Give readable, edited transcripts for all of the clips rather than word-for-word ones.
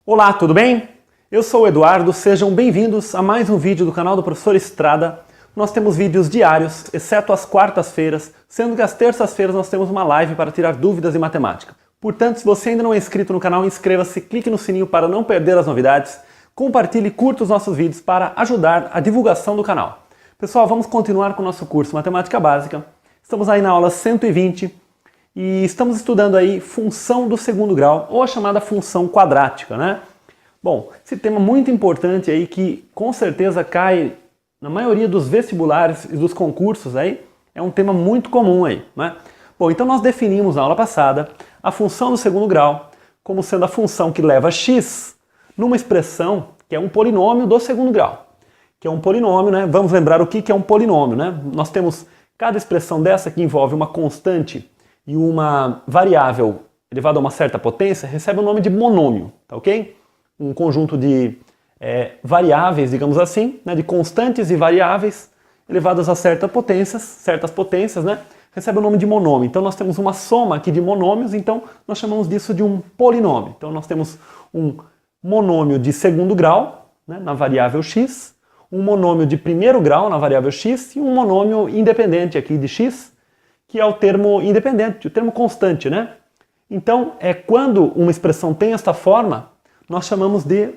Olá, tudo bem? Eu sou o Eduardo, sejam bem-vindos a mais um vídeo do canal do Professor Estrada. Nós temos vídeos diários, exceto às quartas-feiras, sendo que às terças-feiras nós temos uma live para tirar dúvidas em matemática. Portanto, se você ainda não é inscrito no canal, inscreva-se, clique no sininho para não perder as novidades, compartilhe e curta os nossos vídeos para ajudar a divulgação do canal. Pessoal, vamos continuar com o nosso curso Matemática Básica. Estamos aí na aula 120 e estamos estudando aí função do segundo grau, ou a chamada função quadrática, né? Bom, esse tema muito importante aí que com certeza cai na maioria dos vestibulares e dos concursos aí, é um tema muito comum aí, né? Bom, então nós definimos na aula passada a função do segundo grau como sendo a função que leva x numa expressão que é um polinômio do segundo grau. Que é um polinômio, né? Vamos lembrar o que é um polinômio, né? Nós temos cada expressão dessa que envolve uma constante e uma variável elevada a uma certa potência, recebe o nome de monômio, tá ok? Um conjunto de variáveis, digamos assim, né, de constantes e variáveis elevadas a certas potências, né, recebe o nome de monômio. Então nós temos uma soma aqui de monômios, então nós chamamos disso de um polinômio. Então nós temos um monômio de segundo grau, né, na variável x, um monômio de primeiro grau na variável x e um monômio independente aqui de x, que é o termo independente, o termo constante, né? Então, quando uma expressão tem esta forma, nós chamamos de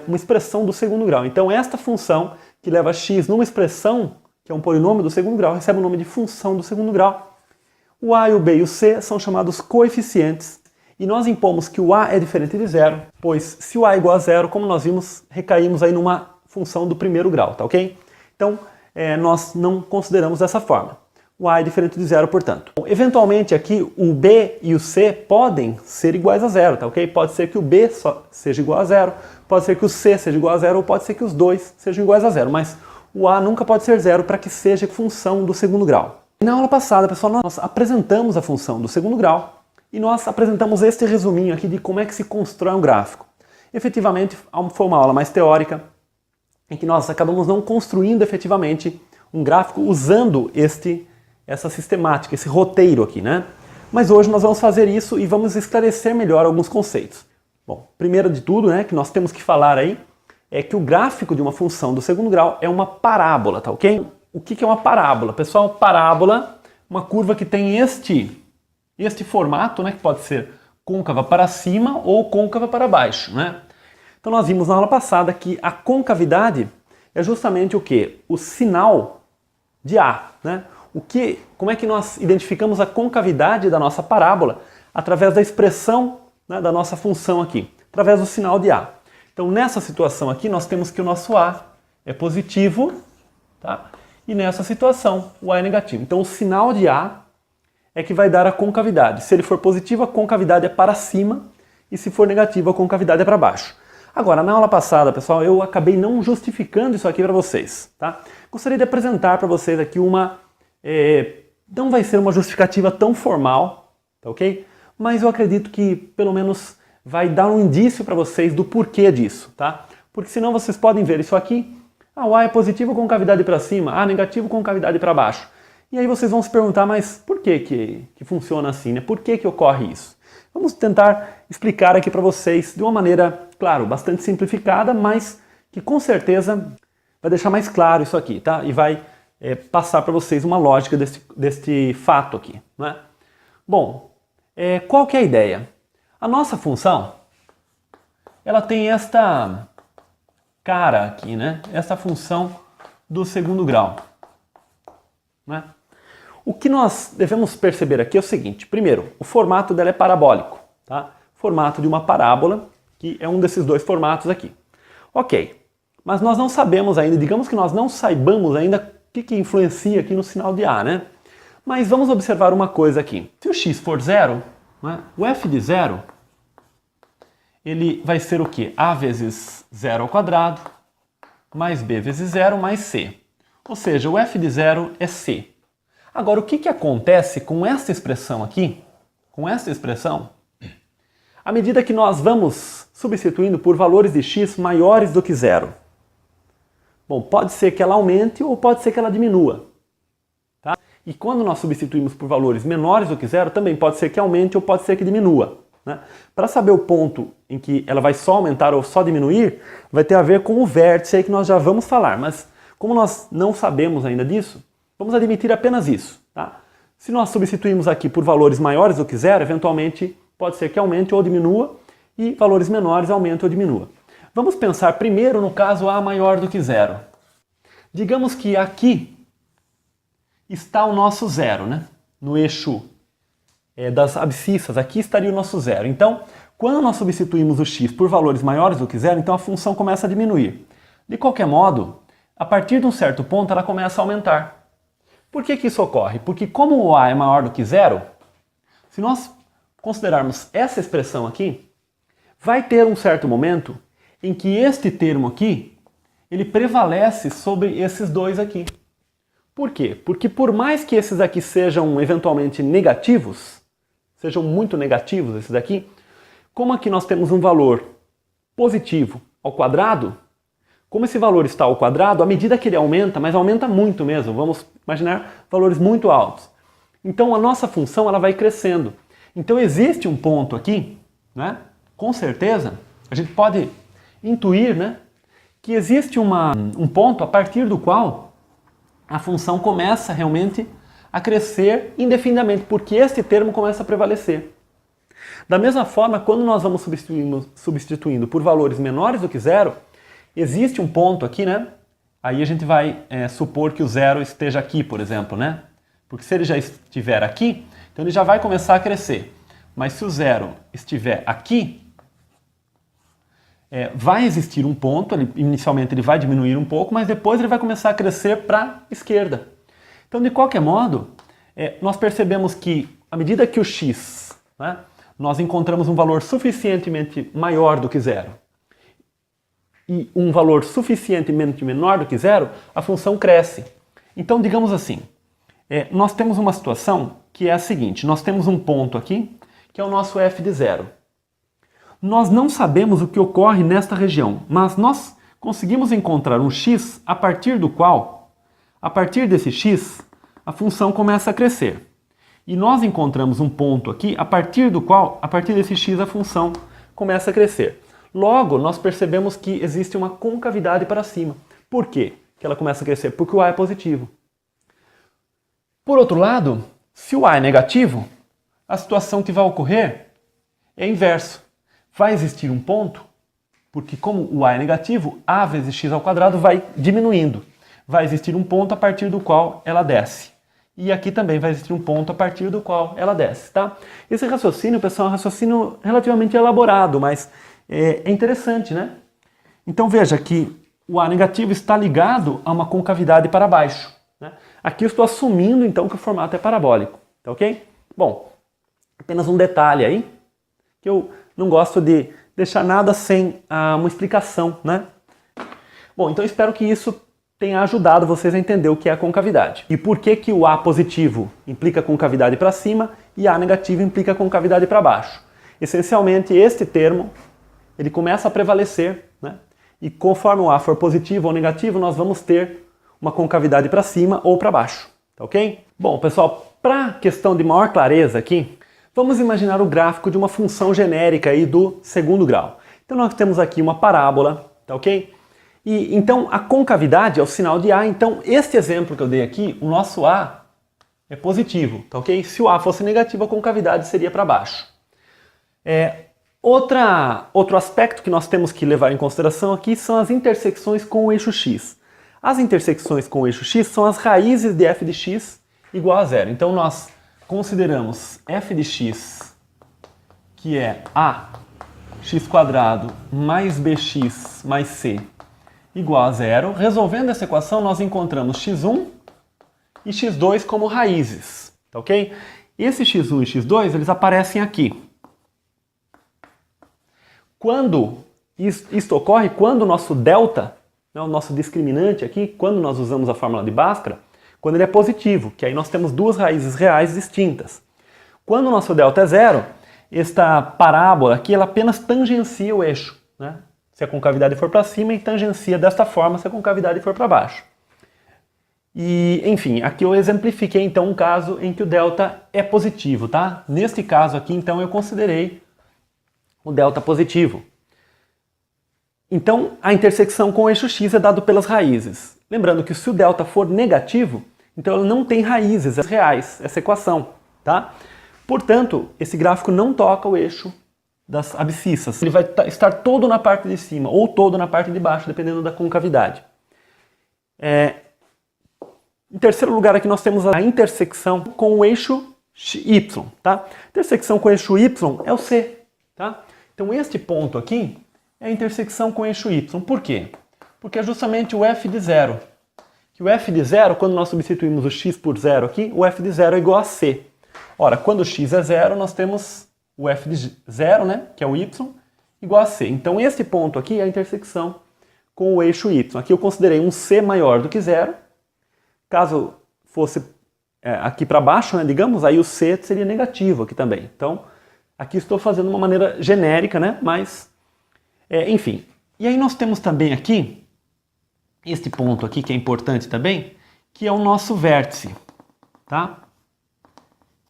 uma expressão do segundo grau. Então, esta função que leva x numa expressão, que é um polinômio do segundo grau, recebe o nome de função do segundo grau. O a, o b e o c são chamados coeficientes, e nós impomos que o a é diferente de zero, pois se o a é igual a zero, como nós vimos, recaímos aí numa função do primeiro grau, tá ok? Então, nós não consideramos dessa forma. O a é diferente de zero, portanto. Eventualmente aqui o b e o c podem ser iguais a zero, tá ok? Pode ser que o b só seja igual a zero, pode ser que o c seja igual a zero, ou pode ser que os dois sejam iguais a zero, mas o a nunca pode ser zero para que seja função do segundo grau. Na aula passada, pessoal, nós apresentamos a função do segundo grau e nós apresentamos este resuminho aqui de como é que se constrói um gráfico. Efetivamente, foi uma aula mais teórica, em que nós acabamos não construindo efetivamente um gráfico usando essa sistemática, esse roteiro aqui, né? Mas hoje nós vamos fazer isso e vamos esclarecer melhor alguns conceitos. Bom, primeiro de tudo, né, que nós temos que falar aí, é que o gráfico de uma função do segundo grau é uma parábola, tá ok? O que é uma parábola? Pessoal, parábola, uma curva que tem este formato, né, que pode ser côncava para cima ou côncava para baixo, né? Então nós vimos na aula passada que a concavidade é justamente o quê? O sinal de A, né? Como é que nós identificamos a concavidade da nossa parábola? Através da expressão, né, da nossa função aqui, através do sinal de A. Então nessa situação aqui nós temos que o nosso A é positivo, tá? E nessa situação o A é negativo. Então o sinal de A é que vai dar a concavidade. Se ele for positivo, a concavidade é para cima, e se for negativo, a concavidade é para baixo. Agora, na aula passada, pessoal, eu acabei não justificando isso aqui para vocês, tá? Gostaria de apresentar para vocês aqui não vai ser uma justificativa tão formal, tá ok? Mas eu acredito que pelo menos vai dar um indício para vocês do porquê disso, tá? Porque senão vocês podem ver isso aqui, o A é positivo com cavidade para cima, A negativo com cavidade para baixo. E aí vocês vão se perguntar, mas por que funciona assim, né? Por que ocorre isso? Vamos tentar explicar aqui para vocês de uma maneira, claro, bastante simplificada, mas que com certeza vai deixar mais claro isso aqui, tá? E vai passar para vocês uma lógica deste fato aqui, né? Bom, qual que é a ideia? A nossa função, ela tem esta cara aqui, né? Essa função do segundo grau, né? O que nós devemos perceber aqui é o seguinte: primeiro, o formato dela é parabólico, tá? Formato de uma parábola, que é um desses dois formatos aqui. Ok, mas nós não sabemos ainda, digamos que nós não saibamos ainda o que influencia aqui no sinal de A, né? Mas vamos observar uma coisa aqui. Se o x for zero, né, o f de zero, ele vai ser o quê? A vezes zero ao quadrado, mais b vezes zero, mais c. Ou seja, o f de zero é c. Agora, o que acontece com esta expressão aqui? Com esta expressão, à medida que nós vamos substituindo por valores de x maiores do que zero. Bom, pode ser que ela aumente ou pode ser que ela diminua, tá? E quando nós substituímos por valores menores do que zero, também pode ser que aumente ou pode ser que diminua. né? Para saber o ponto em que ela vai só aumentar ou só diminuir, vai ter a ver com o vértice aí que nós já vamos falar, mas como nós não sabemos ainda disso, vamos admitir apenas isso, tá? Se nós substituirmos aqui por valores maiores do que zero, eventualmente pode ser que aumente ou diminua, e valores menores aumentem ou diminua. Vamos pensar primeiro no caso A maior do que zero. Digamos que aqui está o nosso zero, né? No eixo das abscissas, aqui estaria o nosso zero. Então, quando nós substituímos o x por valores maiores do que zero, então a função começa a diminuir. De qualquer modo, a partir de um certo ponto ela começa a aumentar. Por que isso ocorre? Porque como o a é maior do que zero, se nós considerarmos essa expressão aqui, vai ter um certo momento em que este termo aqui, ele prevalece sobre esses dois aqui. Por quê? Porque por mais que esses aqui sejam eventualmente negativos, sejam muito negativos esses daqui, como aqui nós temos um valor positivo ao quadrado, como esse valor está ao quadrado, à medida que ele aumenta, mas aumenta muito mesmo, vamos imaginar valores muito altos. Então a nossa função ela vai crescendo. Então existe um ponto aqui, né? Com certeza, a gente pode intuir, né, que existe um ponto a partir do qual a função começa realmente a crescer indefinidamente, porque este termo começa a prevalecer. Da mesma forma, quando nós vamos substituindo por valores menores do que zero, existe um ponto aqui, né? Aí a gente vai supor que o zero esteja aqui, por exemplo, né? Porque se ele já estiver aqui, então ele já vai começar a crescer. Mas se o zero estiver aqui, vai existir um ponto, inicialmente ele vai diminuir um pouco, mas depois ele vai começar a crescer para a esquerda. Então, de qualquer modo, nós percebemos que, à medida que o x, né, nós encontramos um valor suficientemente maior do que zero e um valor suficientemente menor do que zero, a função cresce. Então, digamos assim, nós temos uma situação que é a seguinte, nós temos um ponto aqui, que é o nosso f de zero. Nós não sabemos o que ocorre nesta região, mas nós conseguimos encontrar um x a partir do qual, a partir desse x, a função começa a crescer. E nós encontramos um ponto aqui a partir do qual, a partir desse x, a função começa a crescer. Logo, nós percebemos que existe uma concavidade para cima. Por quê que ela começa a crescer? Porque o a é positivo. Por outro lado, se o a é negativo, a situação que vai ocorrer é inverso. Vai existir um ponto, porque como o a é negativo, a vezes x ao quadrado vai diminuindo. Vai existir um ponto a partir do qual ela desce. E aqui também vai existir um ponto a partir do qual ela desce, tá? Esse raciocínio, pessoal, é um raciocínio relativamente elaborado, mas é interessante, né? Então veja que o a negativo está ligado a uma concavidade para baixo, né? Aqui eu estou assumindo, então, que o formato é parabólico, tá ok? Bom, apenas um detalhe aí, que eu não gosto de deixar nada sem uma explicação, né? Bom, então espero que isso tenha ajudado vocês a entender o que é a concavidade. E por que que o a positivo implica concavidade para cima e a negativo implica concavidade para baixo. Essencialmente, este termo, ele começa a prevalecer, né? E conforme o a for positivo ou negativo, nós vamos ter uma concavidade para cima ou para baixo, tá ok? Bom, pessoal, para questão de maior clareza aqui, vamos imaginar o gráfico de uma função genérica aí do segundo grau. Então nós temos aqui uma parábola, tá ok? E então a concavidade é o sinal de A, então este exemplo que eu dei aqui, o nosso A é positivo, tá ok? Se o A fosse negativo, a concavidade seria para baixo. Outro aspecto que nós temos que levar em consideração aqui são as intersecções com o eixo x. As intersecções com o eixo x são as raízes de f de x igual a zero. Então nós consideramos f de x, que é ax² mais bx mais c igual a zero. Resolvendo essa equação, nós encontramos x1 e x2 como raízes, tá ok? Esse x1 e x2, eles aparecem aqui. Quando isto ocorre, quando o nosso delta, né, o nosso discriminante aqui, quando nós usamos a fórmula de Bhaskara, quando ele é positivo, que aí nós temos duas raízes reais distintas. Quando o nosso delta é zero, esta parábola aqui, ela apenas tangencia o eixo, né? Se a concavidade for para cima, e tangencia desta forma se a concavidade for para baixo. E, enfim, aqui eu exemplifiquei então um caso em que o delta é positivo, tá? Neste caso aqui, então, eu considerei o delta positivo. Então, a intersecção com o eixo x é dado pelas raízes. Lembrando que se o delta for negativo, então ela não tem raízes reais, essa equação, tá? Portanto, esse gráfico não toca o eixo das abscissas. Ele vai estar todo na parte de cima ou todo na parte de baixo, dependendo da concavidade. Em terceiro lugar, aqui nós temos a intersecção com o eixo y, tá? Intersecção com o eixo y é o C, tá? Então este ponto aqui é a intersecção com o eixo y. Por quê? Porque é justamente o f de zero. Que o f de zero, quando nós substituímos o x por zero aqui, o f de zero é igual a c. Ora, quando o x é zero, nós temos o f de zero, né, que é o y, igual a c. Então esse ponto aqui é a intersecção com o eixo y. Aqui eu considerei um c maior do que zero. Caso fosse aqui para baixo, né, digamos, aí o c seria negativo aqui também. Então, aqui estou fazendo de uma maneira genérica, né, mas, enfim. E aí nós temos também aqui este ponto aqui, que é importante também, que é o nosso vértice, tá?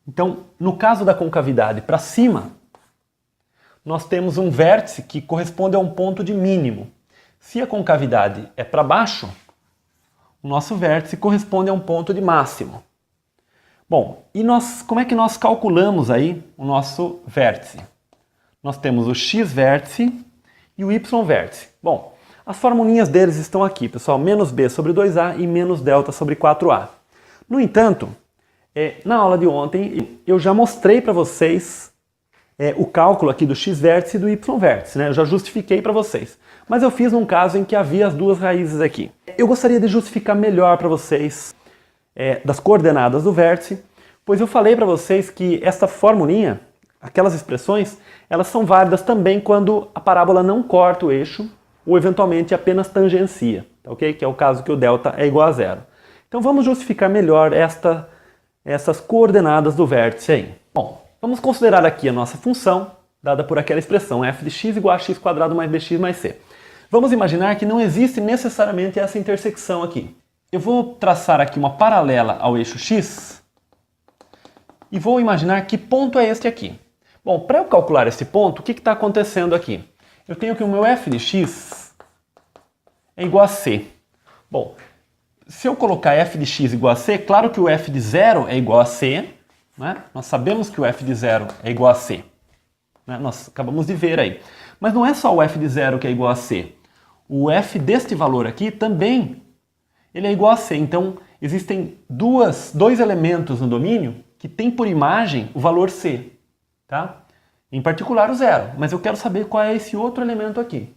Então, no caso da concavidade para cima, nós temos um vértice que corresponde a um ponto de mínimo. Se a concavidade é para baixo, o nosso vértice corresponde a um ponto de máximo. Bom, e como é que nós calculamos aí o nosso vértice? Nós temos o x-vértice e o y-vértice. Bom, as formulinhas deles estão aqui, pessoal, menos b sobre 2a e menos delta sobre 4a. No entanto, na aula de ontem, eu já mostrei para vocês o cálculo aqui do x-vértice e do y-vértice, né? Eu já justifiquei para vocês. Mas eu fiz num caso em que havia as duas raízes aqui. Eu gostaria de justificar melhor para vocês das coordenadas do vértice, pois eu falei para vocês que essa formulinha, aquelas expressões, elas são válidas também quando a parábola não corta o eixo ou eventualmente apenas tangencia, tá, ok? Que é o caso que o delta é igual a zero. Então vamos justificar melhor essas coordenadas do vértice aí. Bom, vamos considerar aqui a nossa função, dada por aquela expressão f de x igual a x² mais bx mais c. Vamos imaginar que não existe necessariamente essa intersecção aqui. Eu vou traçar aqui uma paralela ao eixo x e vou imaginar que ponto é este aqui. Bom, para eu calcular esse ponto, o que está acontecendo aqui? Eu tenho que o meu f de x é igual a c. Bom, se eu colocar f de x igual a c, claro que o f de zero é igual a c, né? Nós sabemos que o f de zero é igual a c. Né? Nós acabamos de ver aí. Mas não é só o f de zero que é igual a c. O f deste valor aqui também ele é igual a c. Então, existem dois elementos no domínio que têm por imagem o valor c. Tá? Em particular o zero, mas eu quero saber qual é esse outro elemento aqui.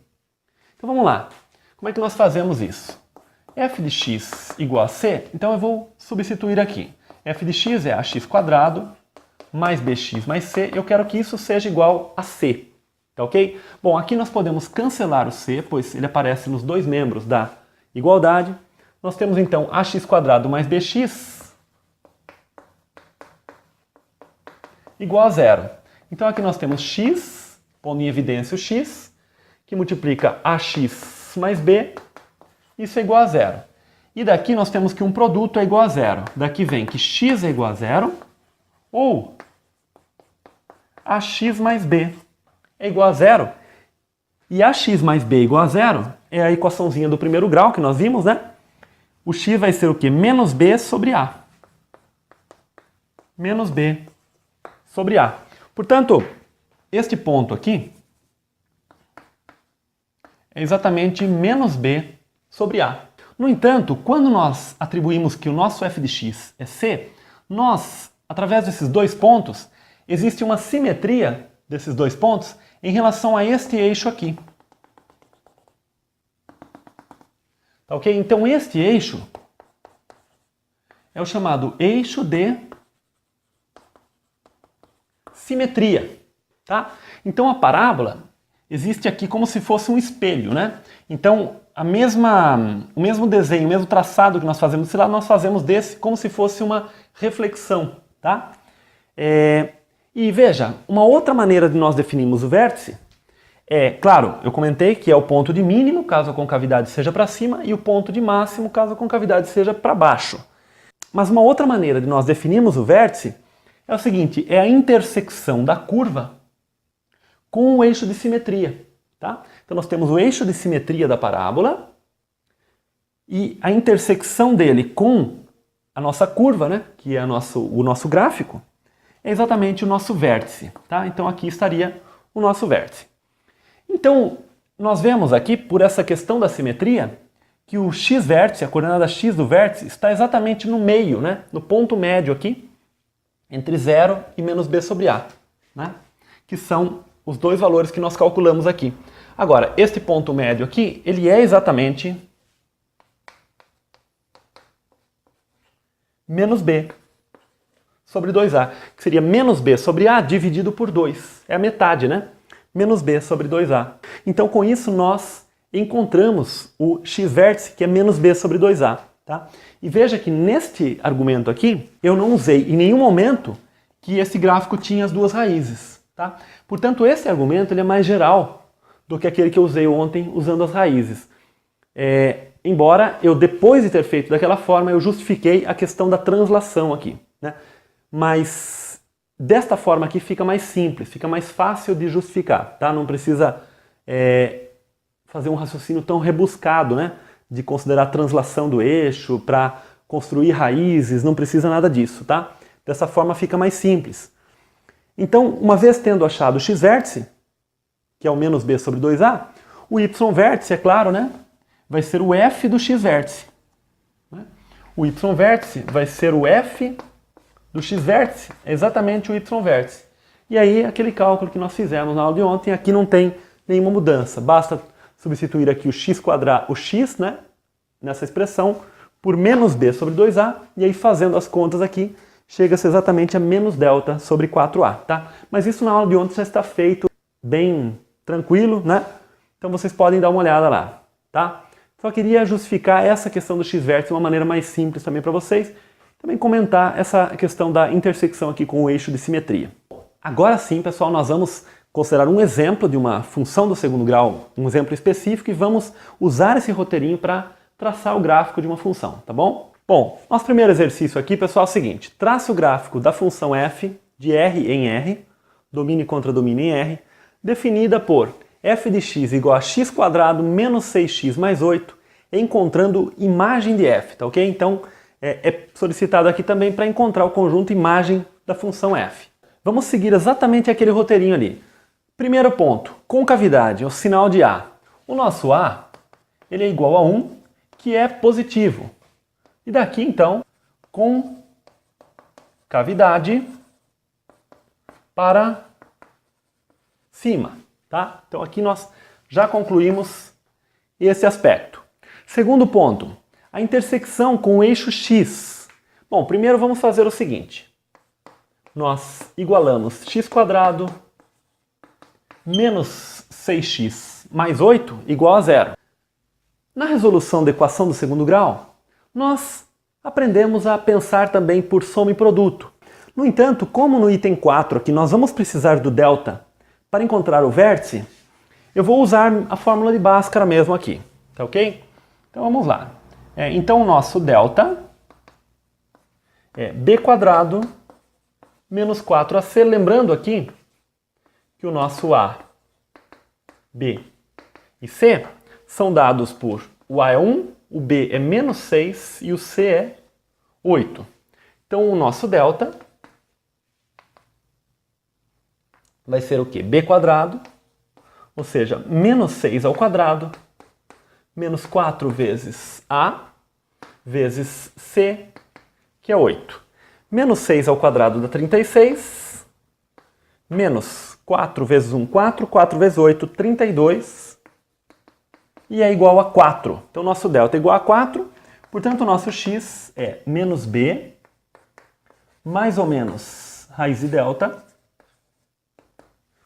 Então vamos lá. Como é que nós fazemos isso? f de x igual a c, então eu vou substituir aqui. f de x é ax² mais bx mais c. Eu quero que isso seja igual a c. Tá ok? Bom, aqui nós podemos cancelar o c, pois ele aparece nos dois membros da igualdade. Nós temos então ax² mais bx igual a zero. Então aqui nós temos x, pondo em evidência o x, que multiplica ax mais b, isso é igual a zero. E daqui nós temos que um produto é igual a zero. Daqui vem que x é igual a zero, ou ax mais b é igual a zero. E ax mais b igual a zero é a equaçãozinha do primeiro grau que nós vimos, né? O x vai ser o quê? Menos b sobre a. Menos b sobre a. Portanto, este ponto aqui é exatamente menos b sobre a. No entanto, quando nós atribuímos que o nosso f de x é c, nós, através desses dois pontos, existe uma simetria desses dois pontos em relação a este eixo aqui. Tá ok? Então este eixo é o chamado eixo de simetria, tá? Então a parábola existe aqui como se fosse um espelho, né? Então o mesmo desenho, o mesmo traçado que nós fazemos desse lado, nós fazemos desse como se fosse uma reflexão, tá? E veja, uma outra maneira de nós definirmos o vértice claro, eu comentei que é o ponto de mínimo, caso a concavidade seja para cima, e o ponto de máximo, caso a concavidade seja para baixo. Mas uma outra maneira de nós definirmos o vértice é o seguinte, é a intersecção da curva com o eixo de simetria. Tá? Então nós temos o eixo de simetria da parábola e a intersecção dele com a nossa curva, né, que é o nosso gráfico, é exatamente o nosso vértice. Tá? Então aqui estaria o nosso vértice. Então nós vemos aqui, por essa questão da simetria, que o x-vértice, a coordenada x do vértice, está exatamente no meio, né, no ponto médio aqui, entre 0 e menos b sobre a, né, que são os dois valores que nós calculamos aqui. Agora, este ponto médio aqui, ele é exatamente menos b sobre 2a, que seria menos b sobre a dividido por 2. É a metade, né? Menos b sobre 2a. Então, com isso, nós encontramos o x-vértice, que é menos b sobre 2a. Tá? E veja que neste argumento aqui, eu não usei em nenhum momento que esse gráfico tinha as duas raízes. Tá? Portanto, esse argumento ele é mais geral do que aquele que eu usei ontem usando as raízes. Embora eu, depois de ter feito daquela forma, eu justifiquei a questão da translação aqui. Né? Mas desta forma aqui fica mais simples, fica mais fácil de justificar. Tá? Não precisa fazer um raciocínio tão rebuscado, né? De considerar a translação do eixo para construir raízes, não precisa nada disso. Tá? Dessa forma fica mais simples. Então, uma vez tendo achado o x-vértice, que é o menos b sobre 2a, o y-vértice, é claro, né, vai ser o f do x-vértice. O y-vértice vai ser o f do x-vértice, é exatamente o y-vértice. E aí, aquele cálculo que nós fizemos na aula de ontem, aqui não tem nenhuma mudança. Basta substituir aqui o x quadrado, o x, né, nessa expressão, por menos b sobre 2a, e aí fazendo as contas aqui, chega-se exatamente a menos delta sobre 4a. Tá? Mas isso na aula de ontem já está feito bem tranquilo, né? Então vocês podem dar uma olhada lá, tá? Só queria justificar essa questão do x-vértice de uma maneira mais simples também para vocês. Também comentar essa questão da intersecção aqui com o eixo de simetria. Agora sim, pessoal, nós vamos considerar um exemplo de uma função do segundo grau, um exemplo específico, e vamos usar esse roteirinho para traçar o gráfico de uma função, tá bom? Bom, nosso primeiro exercício aqui, pessoal, é o seguinte. Trace o gráfico da função f de R em R, domínio contra domínio em R, definida por f de x igual a x quadrado menos 6x mais 8, encontrando imagem de f, tá ok? Então, é solicitado aqui também para encontrar o conjunto imagem da função f. Vamos seguir exatamente aquele roteirinho ali. Primeiro ponto, concavidade, o sinal de A. O nosso A, ele é igual a 1, que é positivo. E daqui, então, concavidade para cima. Tá? Então aqui nós já concluímos esse aspecto. Segundo ponto, a intersecção com o eixo x. Bom, primeiro vamos fazer o seguinte. Nós igualamos x quadrado menos 6x mais 8 igual a 0. Na resolução da equação do segundo grau, nós aprendemos a pensar também por soma e produto. No entanto, como no item 4 aqui nós vamos precisar do delta para encontrar o vértice, eu vou usar a fórmula de Bhaskara mesmo aqui, tá ok? Então vamos lá. Então o nosso delta é b quadrado menos 4ac, lembrando aqui que o nosso a, b e c são dados por o a é 1, o b é menos 6 e o c é 8. Então o nosso delta vai ser o quê? B quadrado, ou seja, menos 6 ao quadrado, menos 4 vezes A, vezes C, que é 8. Menos 6 ao quadrado dá 36, menos 4 vezes 1, 4, 4 vezes 8, 32, e é igual a 4. Então, nosso delta é igual a 4, portanto, o nosso x é menos B, mais ou menos raiz de delta,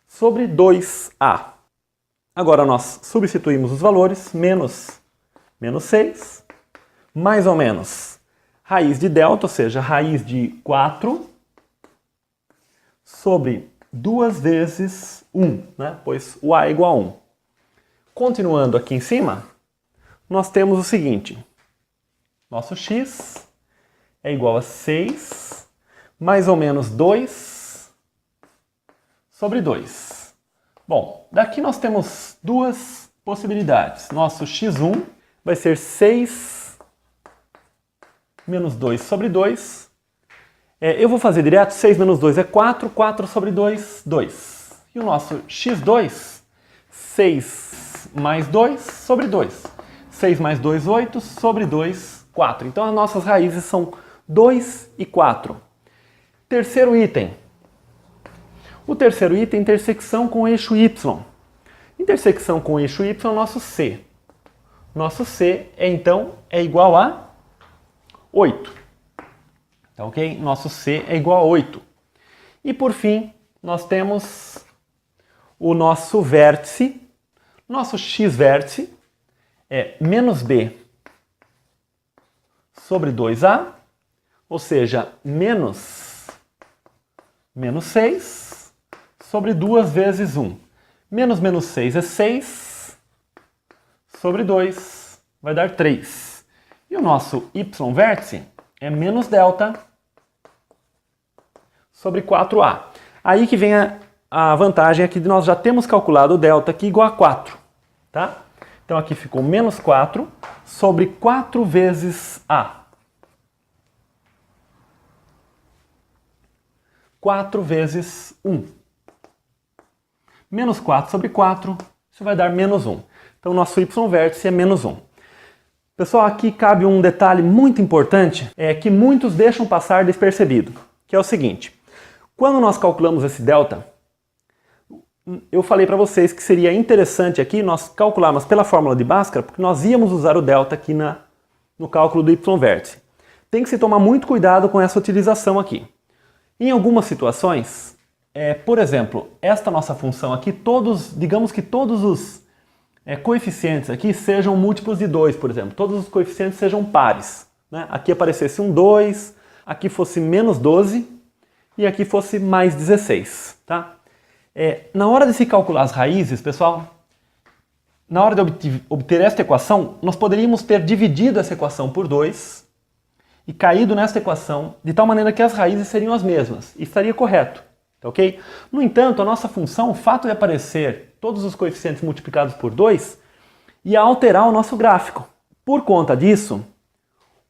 sobre 2a. Agora nós substituímos os valores, menos 6, mais ou menos raiz de delta, ou seja, raiz de 4, sobre 2 vezes 1, né? Pois o a é igual a 1. Continuando aqui em cima, nós temos o seguinte, nosso x é igual a 6, mais ou menos 2 sobre 2. Bom, daqui nós temos duas possibilidades. Nosso x1 vai ser 6 menos 2 sobre 2. Eu vou fazer direto, 6 menos 2 é 4, 4 sobre 2, 2. E o nosso x2, 6 mais 2 sobre 2. 6 mais 2, 8, sobre 2, 4. Então as nossas raízes são 2 e 4. Terceiro item. O terceiro item, intersecção com o eixo y. Intersecção com o eixo y, nosso c. Nosso c, então, é igual a 8. Tá ok? Nosso c é igual a 8. E por fim, nós temos o nosso vértice. Nosso x-vértice é menos b sobre 2a, ou seja, menos 6 sobre 2 vezes 1. Menos 6 é 6 sobre 2, vai dar 3. E o nosso y-vértice é menos delta sobre 4a. Aí que vem a vantagem aqui de nós já temos calculado o delta aqui igual a 4, tá? Então aqui ficou menos 4 sobre 4 vezes a. 4 vezes 1. Menos 4 sobre 4, isso vai dar menos 1. Então, nosso y-vértice é menos 1. Pessoal, aqui cabe um detalhe muito importante, que muitos deixam passar despercebido, que é o seguinte. Quando nós calculamos esse delta, eu falei para vocês que seria interessante aqui nós calcularmos pela fórmula de Bhaskara, porque nós íamos usar o delta aqui no cálculo do y-vértice. Tem que se tomar muito cuidado com essa utilização aqui. Em algumas situações, por exemplo, esta nossa função aqui, digamos que todos os coeficientes aqui sejam múltiplos de 2, por exemplo. Todos os coeficientes sejam pares, né? Aqui aparecesse um 2, aqui fosse menos 12 e aqui fosse mais 16. Tá? Na hora de se calcular as raízes, pessoal, na hora de obter esta equação, nós poderíamos ter dividido essa equação por 2 e caído nesta equação de tal maneira que as raízes seriam as mesmas. E estaria correto. Tá ok? No entanto, a nossa função, o fato de aparecer todos os coeficientes multiplicados por 2, ia alterar o nosso gráfico. Por conta disso,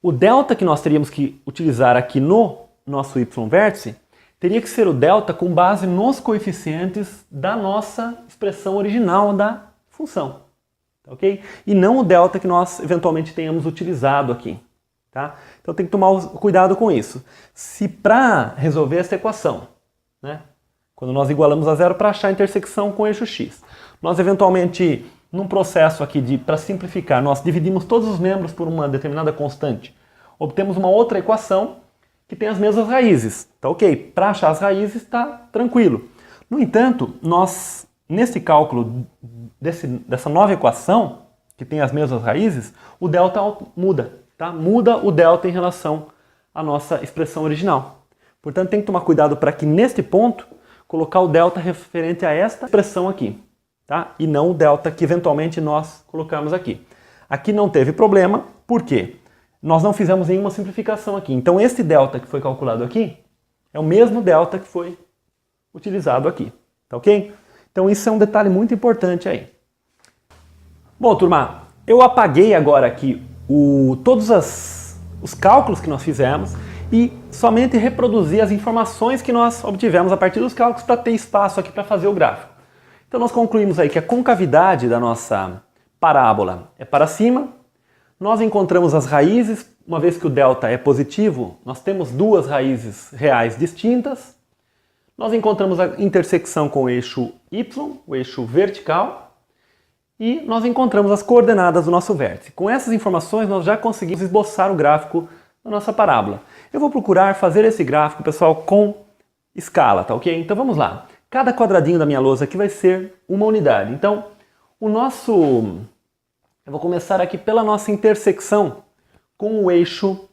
o delta que nós teríamos que utilizar aqui no nosso y-vértice teria que ser o delta com base nos coeficientes da nossa expressão original da função. Tá ok? E não o delta que nós eventualmente tenhamos utilizado aqui. Tá? Então tem que tomar cuidado com isso. Se para resolver essa equação, né? Quando nós igualamos a zero para achar a intersecção com o eixo x. Nós eventualmente, num processo aqui para simplificar, nós dividimos todos os membros por uma determinada constante. Obtemos uma outra equação que tem as mesmas raízes. Tá ok? Para achar as raízes está tranquilo. No entanto, nós, nesse cálculo dessa nova equação, que tem as mesmas raízes, o delta muda. Tá? Muda o delta em relação à nossa expressão original. Portanto, tem que tomar cuidado para que, neste ponto, colocar o delta referente a esta expressão aqui, tá? E não o delta que, eventualmente, nós colocamos aqui. Aqui não teve problema, por quê? Nós não fizemos nenhuma simplificação aqui. Então, este delta que foi calculado aqui é o mesmo delta que foi utilizado aqui, tá ok? Então, isso é um detalhe muito importante aí. Bom, turma, eu apaguei agora aqui todos os cálculos que nós fizemos e somente reproduzir as informações que nós obtivemos a partir dos cálculos para ter espaço aqui para fazer o gráfico. Então nós concluímos aí que a concavidade da nossa parábola é para cima, nós encontramos as raízes, uma vez que o delta é positivo, nós temos duas raízes reais distintas, nós encontramos a intersecção com o eixo y, o eixo vertical, e nós encontramos as coordenadas do nosso vértice. Com essas informações nós já conseguimos esboçar o gráfico da nossa parábola. Eu vou procurar fazer esse gráfico, pessoal, com escala, tá ok? Então vamos lá. Cada quadradinho da minha lousa aqui vai ser uma unidade. Então, eu vou começar aqui pela nossa intersecção com o eixo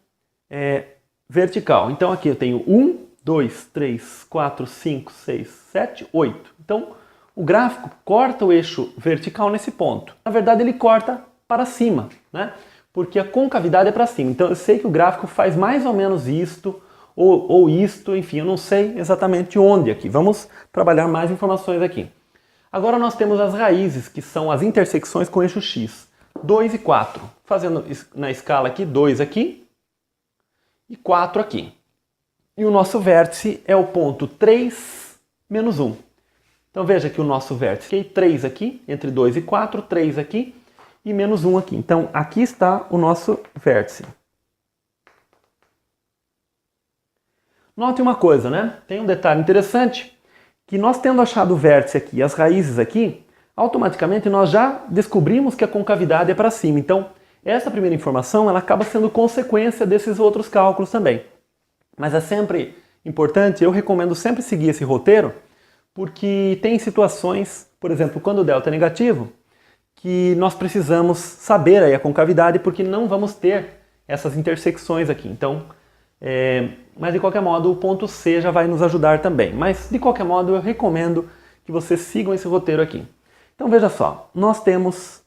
vertical. Então aqui eu tenho 1, 2, 3, 4, 5, 6, 7, 8. Então, o gráfico corta o eixo vertical nesse ponto. Na verdade, ele corta para cima, né? Porque a concavidade é para cima. Então eu sei que o gráfico faz mais ou menos isto, ou isto, enfim, eu não sei exatamente onde aqui. Vamos trabalhar mais informações aqui. Agora nós temos as raízes, que são as intersecções com o eixo x. 2 e 4. Fazendo na escala aqui, 2 aqui e 4 aqui. E o nosso vértice é o ponto 3, menos 1. Então veja que o nosso vértice é 3 aqui, entre 2 e 4, 3 aqui e menos 1 aqui. Então aqui está o nosso vértice. Note uma coisa, né? Tem um detalhe interessante, que nós tendo achado o vértice aqui e as raízes aqui, automaticamente nós já descobrimos que a concavidade é para cima. Então, essa primeira informação ela acaba sendo consequência desses outros cálculos também. Mas é sempre importante, eu recomendo sempre seguir esse roteiro, porque tem situações, por exemplo, quando o delta é negativo, que nós precisamos saber aí a concavidade, porque não vamos ter essas intersecções aqui. Então, mas de qualquer modo o ponto C já vai nos ajudar também. Mas de qualquer modo eu recomendo que vocês sigam esse roteiro aqui. Então veja só, nós temos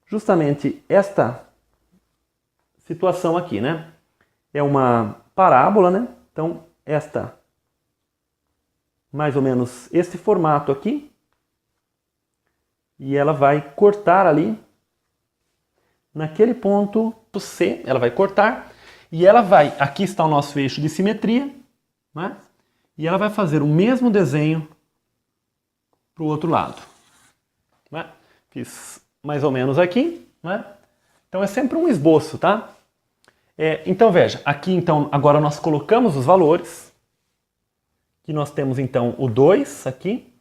justamente esta situação aqui, né? É uma parábola, né? Então mais ou menos esse formato aqui. E ela vai cortar ali, naquele ponto C, ela vai cortar. E ela vai, aqui está o nosso eixo de simetria, né? E ela vai fazer o mesmo desenho para o outro lado. Né? Fiz mais ou menos aqui, né? Então é sempre um esboço, tá? Então veja, aqui então agora nós colocamos os valores, que nós temos então o 2 aqui,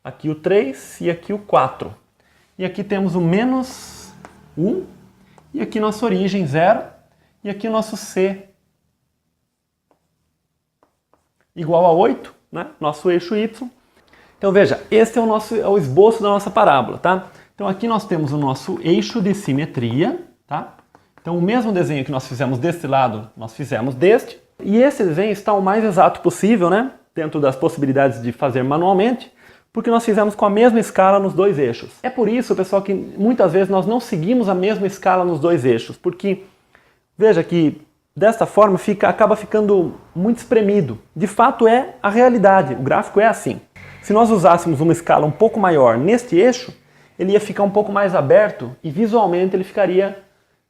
aqui o 3 e aqui o 4. E aqui temos o menos 1, e aqui nossa origem 0. E aqui o nosso C igual a 8, né? Nosso eixo Y. Então veja, esse é o esboço da nossa parábola, tá? Então aqui nós temos o nosso eixo de simetria, tá? Então o mesmo desenho que nós fizemos deste lado, nós fizemos deste. E esse desenho está o mais exato possível, né? Dentro das possibilidades de fazer manualmente, porque nós fizemos com a mesma escala nos dois eixos. É por isso, pessoal, que muitas vezes nós não seguimos a mesma escala nos dois eixos, porque veja que desta forma acaba ficando muito espremido. De fato é a realidade, o gráfico é assim. Se nós usássemos uma escala um pouco maior neste eixo, ele ia ficar um pouco mais aberto e visualmente ele ficaria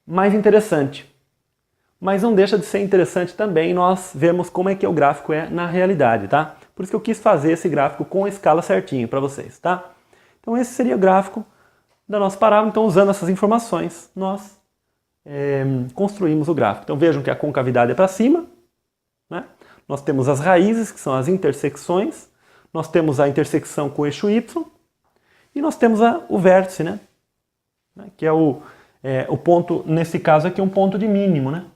mais interessante. Mas não deixa de ser interessante também nós vermos como é que o gráfico é na realidade, tá? Por isso que eu quis fazer esse gráfico com a escala certinho para vocês, tá? Então esse seria o gráfico da nossa parábola. Então usando essas informações, nós construímos o gráfico. Então vejam que a concavidade é para cima, né? Nós temos as raízes, que são as intersecções, nós temos a intersecção com o eixo Y, e nós temos o vértice, né? Que é o ponto, nesse caso aqui, um ponto de mínimo, né?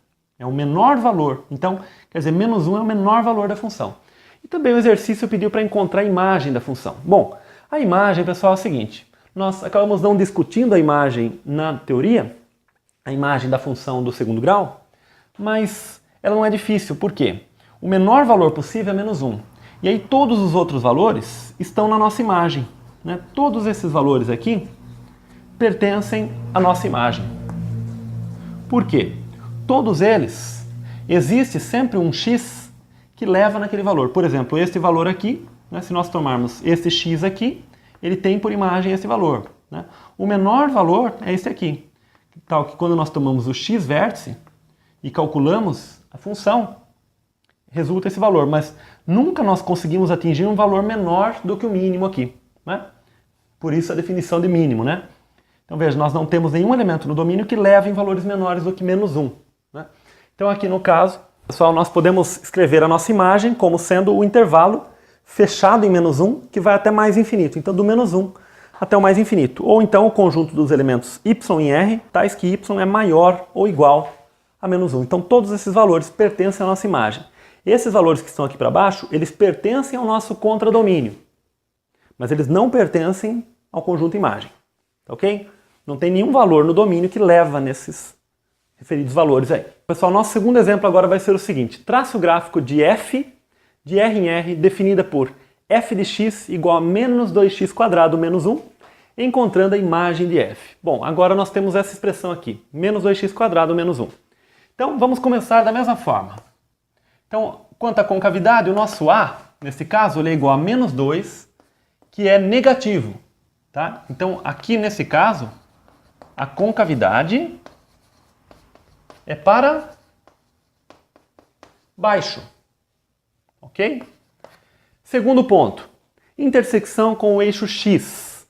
É o menor valor. Então, quer dizer, menos 1 é o menor valor da função. E também o exercício pediu para encontrar a imagem da função. Bom, a imagem, pessoal, é o seguinte. Nós acabamos não discutindo a imagem na teoria, a imagem da função do segundo grau, mas ela não é difícil. Por quê? O menor valor possível é menos 1. E aí todos os outros valores estão na nossa imagem, né? Todos esses valores aqui pertencem à nossa imagem. Por quê? Todos eles, existe sempre um x que leva naquele valor. Por exemplo, este valor aqui, né? Se nós tomarmos este x aqui, ele tem por imagem esse valor, né? O menor valor é esse aqui. Tal que quando nós tomamos o x vértice e calculamos a função, resulta esse valor, mas nunca nós conseguimos atingir um valor menor do que o mínimo aqui, né? Por isso a definição de mínimo, né? Então veja, nós não temos nenhum elemento no domínio que leve em valores menores do que menos 1, né? Então aqui no caso, pessoal, nós podemos escrever a nossa imagem como sendo o intervalo fechado em menos 1, que vai até mais infinito. Então do menos 1 até o mais infinito. Ou então o conjunto dos elementos y e r, tais que y é maior ou igual a menos 1. Então todos esses valores pertencem à nossa imagem. Esses valores que estão aqui para baixo, eles pertencem ao nosso contradomínio. Mas eles não pertencem ao conjunto imagem. Ok? Não tem nenhum valor no domínio que leva nesses referidos valores aí. Pessoal, nosso segundo exemplo agora vai ser o seguinte. Traça o gráfico de f de r em r definida por f de x igual a menos 2x² menos 1, encontrando a imagem de f. Bom, agora nós temos essa expressão aqui, menos 2x² menos 1. Então, vamos começar da mesma forma. Então, quanto à concavidade, o nosso A, nesse caso, ele é igual a menos 2, que é negativo. tá? Então, aqui nesse caso, a concavidade é para baixo, ok? Segundo ponto, intersecção com o eixo x.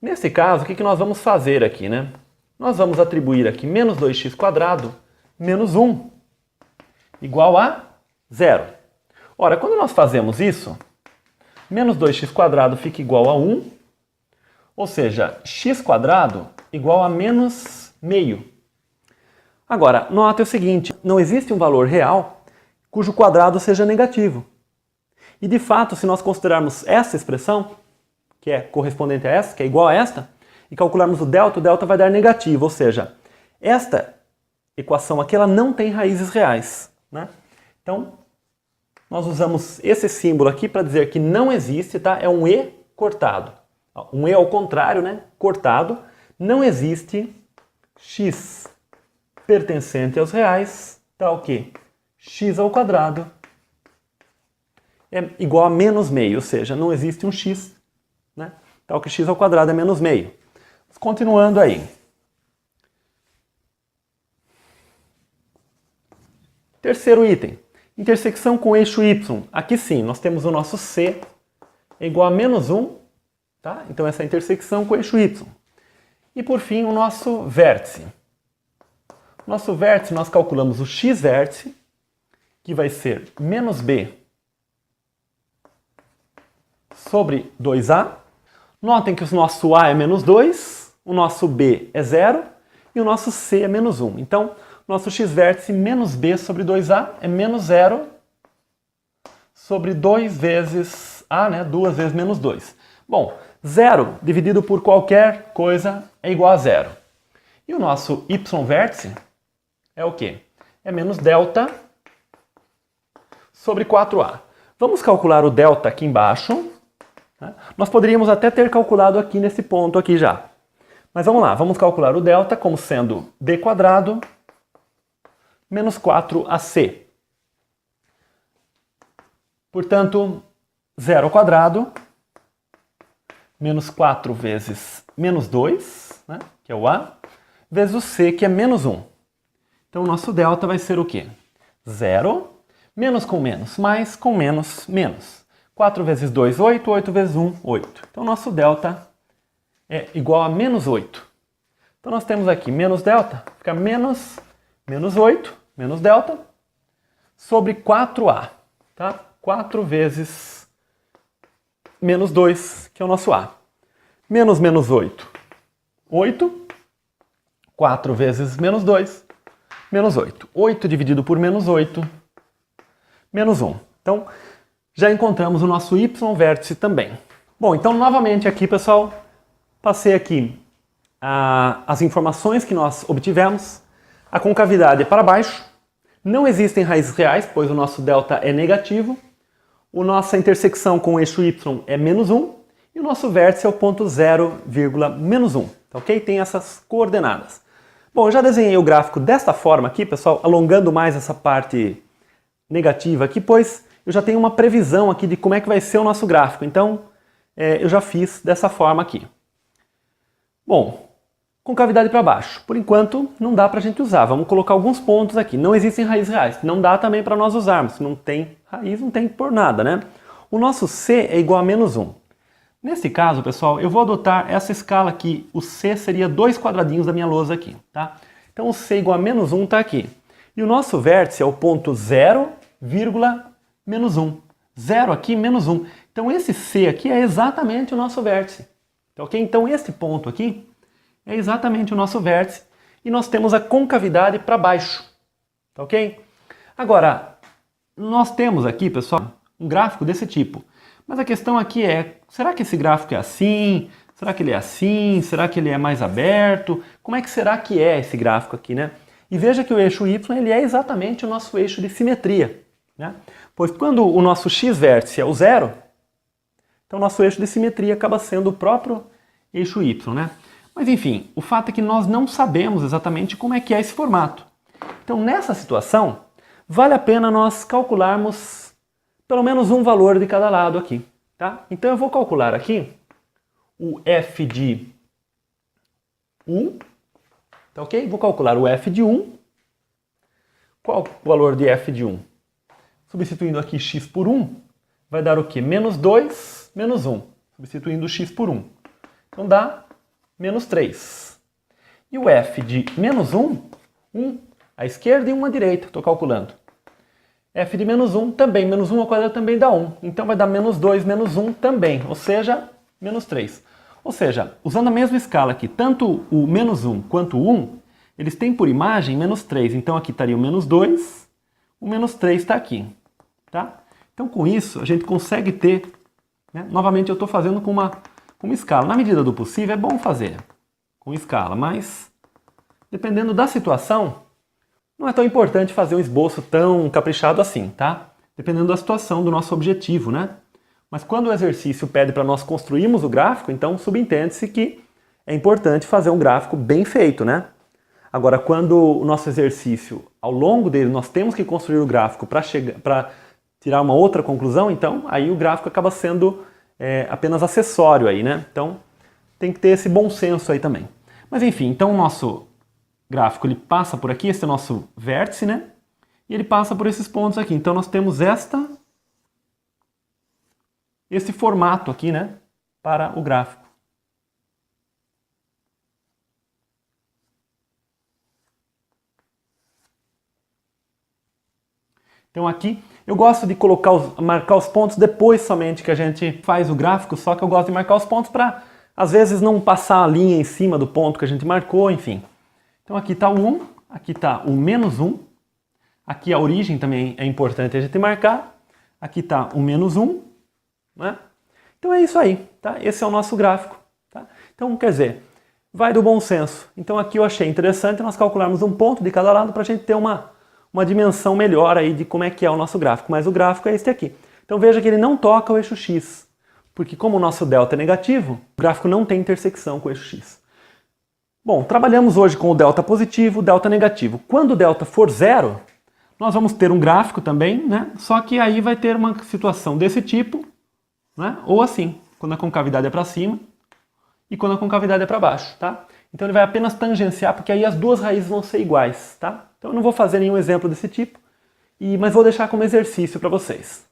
Nesse caso, o que nós vamos fazer aqui, né? Nós vamos atribuir aqui menos 2x² menos 1 igual a 0. Ora, quando nós fazemos isso, menos 2x² fica igual a 1, ou seja, x² igual a menos meio. Agora, note o seguinte, não existe um valor real cujo quadrado seja negativo. E de fato, se nós considerarmos essa expressão, que é correspondente a essa, que é igual a esta, e calcularmos o delta vai dar negativo, ou seja, esta equação aqui ela não tem raízes reais, né? Então, nós usamos esse símbolo aqui para dizer que não existe, tá? É um E cortado. Um E ao contrário, né? Cortado. Não existe x pertencente aos reais, tal que x² é igual a menos meio, ou seja, não existe um x, né? Tal que x² é menos meio. Continuando aí. Terceiro item, intersecção com o eixo y. Aqui sim, nós temos o nosso C é igual a menos 1, tá? Então essa é a intersecção com o eixo y. E por fim, o nosso vértice. Nosso vértice, nós calculamos o x-vértice, que vai ser menos b sobre 2a. Notem que o nosso a é menos 2, o nosso b é 0 e o nosso c é menos 1. Então, nosso x-vértice menos b sobre 2a é menos 0 sobre 2 vezes a, né? 2 vezes menos 2. Bom, 0 dividido por qualquer coisa é igual a 0. E o nosso y-vértice é o quê? É menos delta sobre 4a. Vamos calcular o delta aqui embaixo. Né? Nós poderíamos até ter calculado aqui nesse ponto aqui já. Mas vamos lá, vamos calcular o delta como sendo d² menos 4ac. Portanto, 0² menos 4 vezes menos 2, né, que é o a, vezes o c, que é menos 1. Então, o nosso delta vai ser o quê? 0, menos com menos, mais com menos, menos. 4 vezes 2, 8, 8 vezes 1, 8. Então, o nosso delta é igual a menos 8. Então, nós temos aqui menos delta, fica menos 8, menos delta, sobre 4a, tá? 4 vezes menos 2, que é o nosso a. Menos 8, 8. 4 vezes menos 2, menos 8. 8 dividido por menos 8, menos 1. Então, já encontramos o nosso y-vértice também. Bom, então, novamente aqui, pessoal, passei aqui as informações que nós obtivemos. A concavidade é para baixo. Não existem raízes reais, pois o nosso delta é negativo. A nossa intersecção com o eixo y é menos 1. E o nosso vértice é o ponto 0, menos 1. Tá ok? Tem essas coordenadas. Bom, eu já desenhei o gráfico desta forma aqui, pessoal, alongando mais essa parte negativa aqui, pois eu já tenho uma previsão aqui de como é que vai ser o nosso gráfico. Então, eu já fiz dessa forma aqui. Bom, concavidade para baixo. Por enquanto, não dá para a gente usar. Vamos colocar alguns pontos aqui. Não existem raízes reais. Não dá também para nós usarmos. Se não tem raiz, não tem por nada, né? O nosso C é igual a menos 1. Nesse caso, pessoal, eu vou adotar essa escala aqui. O C seria 2 quadradinhos da minha lousa aqui, tá? Então, o C igual a menos 1 está aqui. E o nosso vértice é o ponto 0, menos 1. 0 aqui, menos 1. Então, esse C aqui é exatamente o nosso vértice. Tá ok? Então, esse ponto aqui é exatamente o nosso vértice. E nós temos a concavidade para baixo. Tá ok? Agora, nós temos aqui, pessoal, um gráfico desse tipo. Mas a questão aqui é, será que esse gráfico é assim? Será que ele é assim? Será que ele é mais aberto? Como é que será que é esse gráfico aqui, né? E veja que o eixo y ele é exatamente o nosso eixo de simetria, né? Pois quando o nosso x-vértice é o 0, então o nosso eixo de simetria acaba sendo o próprio eixo y, né? Mas enfim, o fato é que nós não sabemos exatamente como é que é esse formato. Então nessa situação, vale a pena nós calcularmos pelo menos um valor de cada lado aqui, tá? Então eu vou calcular aqui o f de 1, tá ok? Vou calcular o f de 1. Qual o valor de f de 1? Substituindo aqui x por 1, vai dar o quê? Menos 2, menos 1. Substituindo x por 1. Então dá menos 3. E o f de menos 1, 1 à esquerda e 1 à direita, estou calculando. F de menos 1 também, menos 1 ao quadrado também dá 1. Então vai dar menos 2, menos 1 também, ou seja, menos 3. Ou seja, usando a mesma escala aqui, tanto o menos 1 quanto o 1, eles têm por imagem menos 3. Então aqui estaria o menos 2, o menos 3 está aqui. Tá? Então com isso a gente consegue ter, né? Novamente eu estou fazendo com uma escala. Na medida do possível é bom fazer com escala, mas dependendo da situação, não é tão importante fazer um esboço tão caprichado assim, tá? Dependendo da situação do nosso objetivo, né? Mas quando o exercício pede para nós construirmos o gráfico, então subentende-se que é importante fazer um gráfico bem feito, né? Agora, quando o nosso exercício, ao longo dele, nós temos que construir o gráfico para tirar uma outra conclusão, então aí o gráfico acaba sendo apenas acessório aí, né? Então tem que ter esse bom senso aí também. Mas enfim, então o nosso gráfico ele passa por aqui, esse é o nosso vértice, né? E ele passa por esses pontos aqui. Então nós temos esse formato aqui, né? Para o gráfico. Então aqui eu gosto de marcar os pontos depois somente que a gente faz o gráfico, só que eu gosto de marcar os pontos para às vezes não passar a linha em cima do ponto que a gente marcou, enfim. Então aqui está o 1, aqui está o menos 1, aqui a origem também é importante a gente marcar, aqui está o menos 1, né? Então é isso aí, tá? Esse é o nosso gráfico, tá? Então quer dizer, vai do bom senso. Então aqui eu achei interessante nós calcularmos um ponto de cada lado para a gente ter uma dimensão melhor aí de como é que é o nosso gráfico, mas o gráfico é este aqui. Então veja que ele não toca o eixo x, porque como o nosso delta é negativo, o gráfico não tem intersecção com o eixo x. Bom, trabalhamos hoje com o delta positivo, o delta negativo. Quando o delta for zero, nós vamos ter um gráfico também, né? Só que aí vai ter uma situação desse tipo, né? Ou assim, quando a concavidade é para cima e quando a concavidade é para baixo, tá? Então ele vai apenas tangenciar, porque aí as duas raízes vão ser iguais, tá? Então eu não vou fazer nenhum exemplo desse tipo, mas vou deixar como exercício para vocês.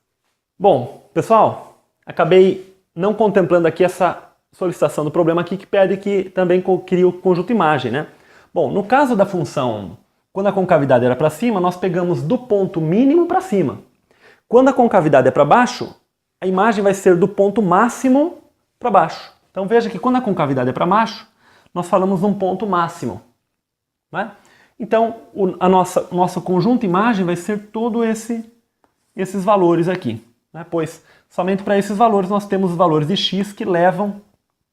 Bom, pessoal, acabei não contemplando aqui essa solicitação do problema aqui que pede que também crie o conjunto imagem, né? Bom, no caso da função, quando a concavidade era para cima, nós pegamos do ponto mínimo para cima. Quando a concavidade é para baixo, a imagem vai ser do ponto máximo para baixo. Então veja que quando a concavidade é para baixo, nós falamos num ponto máximo, né? Então nosso conjunto imagem vai ser todo esses valores aqui, né? Pois somente para esses valores nós temos os valores de x que levam,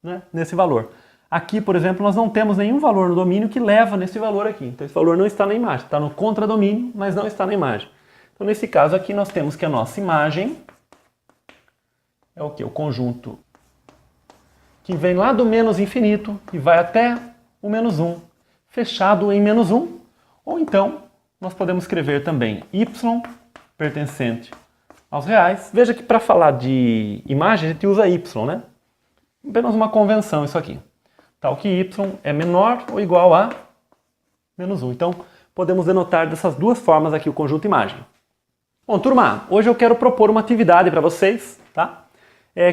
né, nesse valor. Aqui, por exemplo, nós não temos nenhum valor no domínio que leva nesse valor aqui. Então esse valor não está na imagem, está no contradomínio, mas não está na imagem. Então nesse caso aqui nós temos que a nossa imagem é o quê? O conjunto que vem lá do menos infinito e vai até o menos 1, fechado em menos 1. Ou então nós podemos escrever também y pertencente aos reais. Veja que para falar de imagem a gente usa y, né? Apenas uma convenção isso aqui. Tal que y é menor ou igual a menos 1. Então, podemos denotar dessas duas formas aqui o conjunto imagem. Bom, turma, hoje eu quero propor uma atividade para vocês, tá?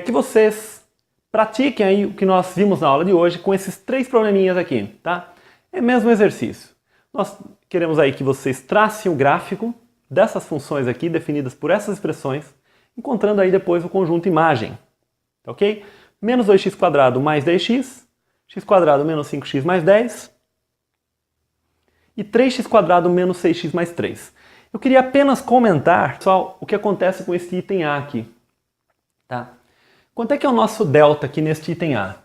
Que vocês pratiquem aí o que nós vimos na aula de hoje com esses 3 probleminhas aqui, tá? É mesmo exercício. Nós queremos aí que vocês tracem o gráfico dessas funções aqui, definidas por essas expressões, encontrando aí depois o conjunto imagem, tá ok? Menos 2x² mais 10x, x² menos 5x mais 10, e 3x² menos 6x mais 3. Eu queria apenas comentar, pessoal, o que acontece com esse item A aqui. Tá? Quanto é que é o nosso delta aqui neste item A?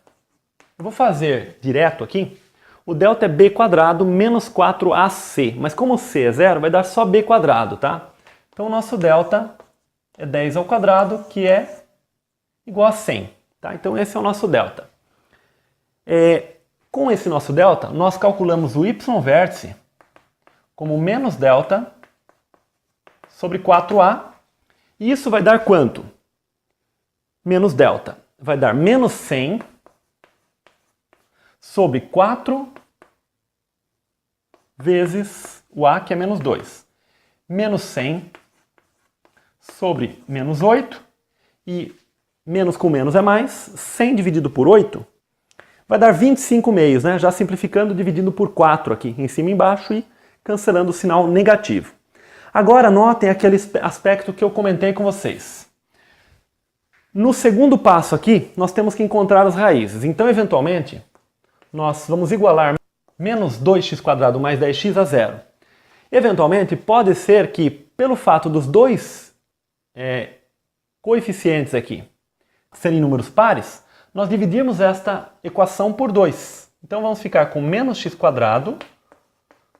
Eu vou fazer direto aqui. O delta é b² menos 4ac, mas como c é zero, vai dar só b², tá? Então o nosso delta é 10 ao quadrado, que é igual a 100. Tá? Então esse é o nosso delta. Com esse nosso delta, nós calculamos o y-vértice como menos delta sobre 4a. E isso vai dar quanto? Menos delta. Vai dar menos 100 sobre 4 vezes o a, que é menos 2. Menos 100 sobre menos 8. E menos com menos é mais. 100 dividido por 8 vai dar 25 meios, né? Já simplificando, dividindo por 4 aqui, em cima e embaixo, e cancelando o sinal negativo. Agora notem aquele aspecto que eu comentei com vocês. No segundo passo aqui, nós temos que encontrar as raízes. Então, eventualmente, nós vamos igualar menos 2x² mais 10x a zero. Eventualmente, pode ser que, pelo fato dos dois coeficientes aqui serem números pares, nós dividimos esta equação por 2. Então, vamos ficar com menos x²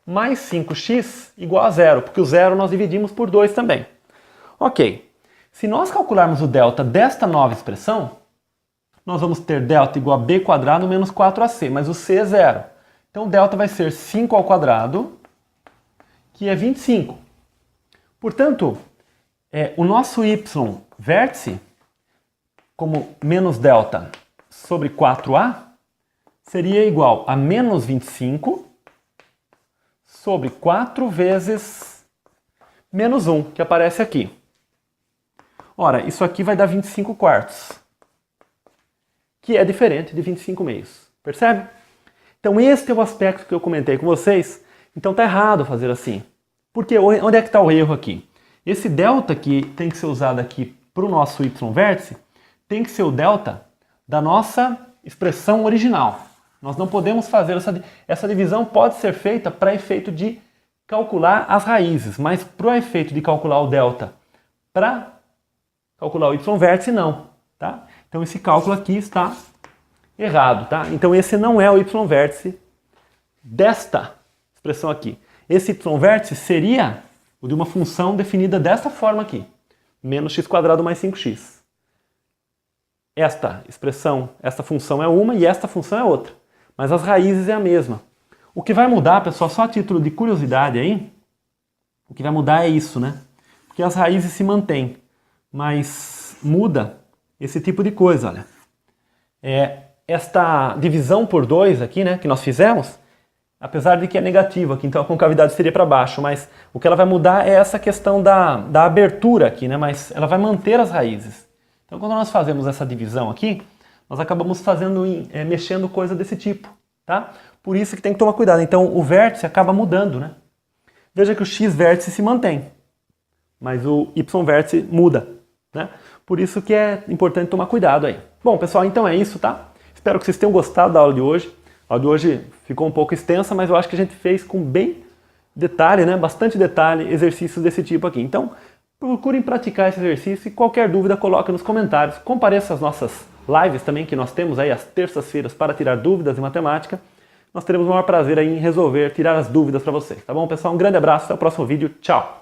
mais 5x igual a zero, porque o zero nós dividimos por 2 também. Ok. Se nós calcularmos o delta desta nova expressão, nós vamos ter delta igual a b² menos 4ac, mas o c é zero. Então, o delta vai ser 5², que é 25. Portanto, o nosso y vértice, como menos delta sobre 4a, seria igual a menos 25 sobre 4 vezes menos 1, que aparece aqui. Ora, isso aqui vai dar 25 quartos, que é diferente de 25 meios. Percebe? Então, este é o aspecto que eu comentei com vocês. Então, está errado fazer assim. Porque onde é que está o erro aqui? Esse delta que tem que ser usado aqui para o nosso y vértice tem que ser o delta da nossa expressão original. Nós não podemos fazer essa divisão, pode ser feita para efeito de calcular as raízes, mas para o efeito de calcular o delta para calcular o y vértice, não. Tá? Então esse cálculo aqui está errado. Tá? Então esse não é o y vértice desta expressão aqui. Esse y vértice seria o de uma função definida desta forma aqui. Menos x² mais 5x. Esta expressão, esta função é uma e esta função é outra. Mas as raízes é a mesma. O que vai mudar, pessoal, só a título de curiosidade aí, o que vai mudar é isso, né? Porque as raízes se mantêm, mas muda esse tipo de coisa, olha. Esta divisão por 2 aqui, né, que nós fizemos, apesar de que é negativo aqui, então a concavidade seria para baixo, mas o que ela vai mudar é essa questão da abertura aqui, né, mas ela vai manter as raízes. Então quando nós fazemos essa divisão aqui, nós acabamos mexendo coisa desse tipo, tá? Por isso que tem que tomar cuidado. Então o vértice acaba mudando, né? Veja que o x vértice se mantém, mas o y vértice muda, né? Por isso que é importante tomar cuidado aí. Bom, pessoal, então é isso, tá? Espero que vocês tenham gostado da aula de hoje. A aula de hoje ficou um pouco extensa, mas eu acho que a gente fez com bem detalhe, né? Bastante detalhe, exercícios desse tipo aqui. Então, procurem praticar esse exercício e qualquer dúvida coloque nos comentários. Compareça às nossas lives também, que nós temos aí às terças-feiras para tirar dúvidas em matemática. Nós teremos o maior prazer aí em resolver, tirar as dúvidas para vocês, tá bom, pessoal? Um grande abraço, até o próximo vídeo, tchau!